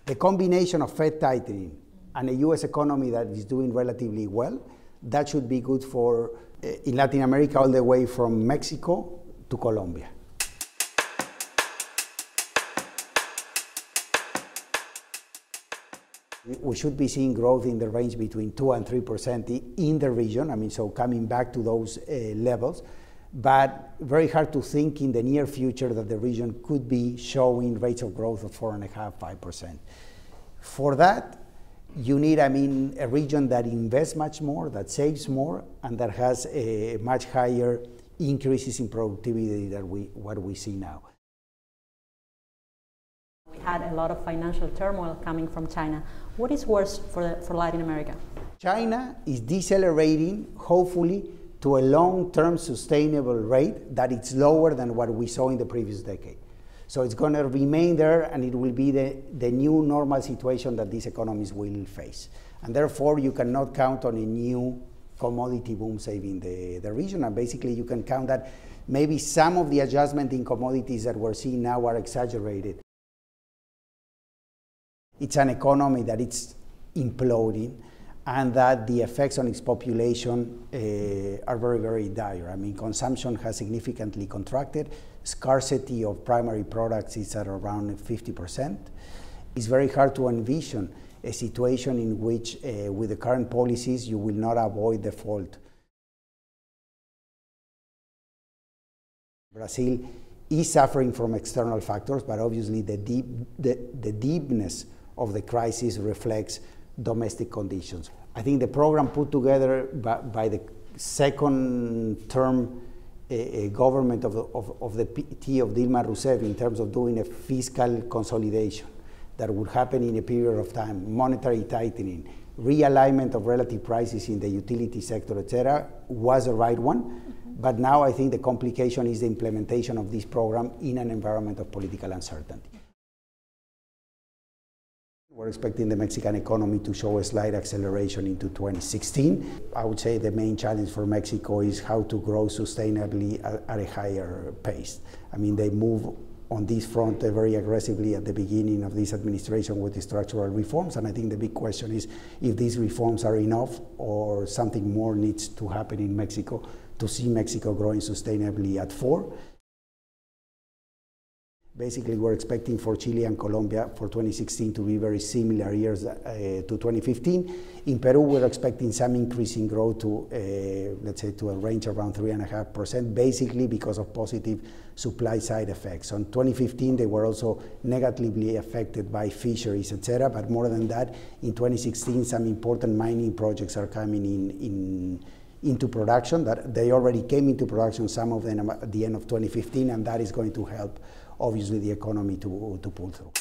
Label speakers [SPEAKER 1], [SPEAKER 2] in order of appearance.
[SPEAKER 1] The combination of Fed tightening and a U.S. economy that is doing relatively well, that should be good for in Latin America, all the way from Mexico to Colombia. We should be seeing growth in the range between 2 and 3% in the region. I mean, so coming back to those levels, but very hard to think in the near future that the region could be showing rates of growth of 4.5%, 5%. For that, you need, I mean, a region that invests much more, that saves more, and that has a much higher increases in productivity than what we see now.
[SPEAKER 2] We had a lot of financial turmoil coming from China. What is worse for Latin America?
[SPEAKER 1] China is decelerating, hopefully, to a long-term sustainable rate that it's lower than what we saw in the previous decade. So it's going to remain there, and it will be the new normal situation that these economies will face. And therefore, you cannot count on a new commodity boom saving the region. And basically, you can count that maybe some of the adjustment in commodities that we're seeing now are exaggerated. It's an economy that it's imploding, and that the effects on its population are very, very dire. I mean, consumption has significantly contracted. Scarcity of primary products is at around 50%. It's very hard to envision a situation in which, with the current policies, you will not avoid default. Brazil is suffering from external factors, but obviously the deepness of the crisis reflects domestic conditions. I think the program put together by the second term government of the PT of Dilma Rousseff in terms of doing a fiscal consolidation that would happen in a period of time, monetary tightening, realignment of relative prices in the utility sector, etc., was the right one. But now I think the complication is the implementation of this program in an environment of political uncertainty. We're expecting the Mexican economy to show a slight acceleration into 2016. I would say the main challenge for Mexico is how to grow sustainably at a higher pace. I mean, they move on this front very aggressively at the beginning of this administration with the structural reforms, and I think the big question is if these reforms are enough or something more needs to happen in Mexico to see Mexico growing sustainably at 4%. Basically, we're expecting for Chile and Colombia for 2016 to be very similar years to 2015. In Peru, we're expecting some increase in growth to, let's say, to a range around 3.5%, basically because of positive supply side effects. On 2015, they were also negatively affected by fisheries, etc. But more than that, in 2016, some important mining projects are coming into production. That they already came into production, some of them at the end of 2015, and that is going to help, obviously, the economy to pull through.